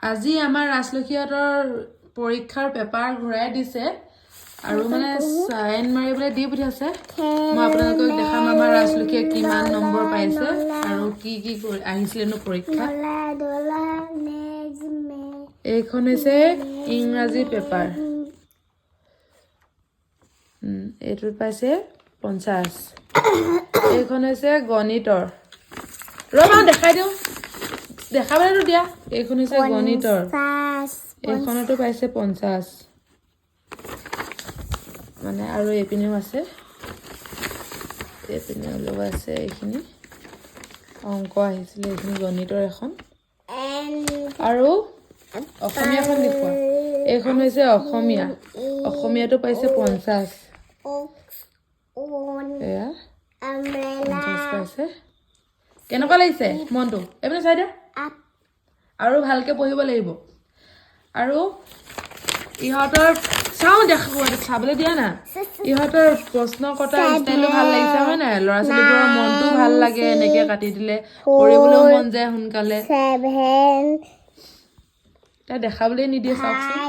আজি আমাৰ ৰাজলক্ষ্মীহঁতৰ পৰীক্ষাৰ পেপাৰ ঘূৰাই দিছে আৰু মানে সাইন মাৰিবলৈ দি পঠিয়াছে মই আপোনালোকক দেখাম আমাৰ ৰাজলক্ষ্মীয়ে কিমান নম্বৰ পাইছে আৰু কি কি আহিছিলেনো পৰীক্ষা এইখন হৈছে ইংৰাজী পেপাৰ এইটোত পাইছে 50 এইখন হৈছে গণিতৰ ৰবা দেখাই দিওঁ দেখাবলৈতো দিয়া এইখন হৈছে গণিতৰ এইখনতো পাইছে 50 মানে আৰু এপিনেও আছে এপিনেও লগা আছে এইখিনি অংক আহিছিলে এইখিনি গণিতৰ এখন আৰু অসমীয়াখন দেখুৱা এইখন হৈছে অসমীয়া অসমীয়াটো পাইছে 50 এয়া 50 পাইছে কেনেকুৱা লাগিছে মনটো এপিনে চাই দিয়া আৰু ভালকে পঢ়িব লাগিব আৰু ইহঁতৰ চাওঁ দেখাব চাবলৈ দিয়া না ইহঁতৰ প্ৰশ্ন কটা ষ্টাইলটো ভাল লাগিছে হয় নাই ল'ৰা ছোৱালীবোৰৰ মনটো ভাল লাগে এনেকে কাটি দিলে পঢ়িবলৈও মন যায় সোনকালে তা দেখাবলৈ নিদিয়ে চাওকচোন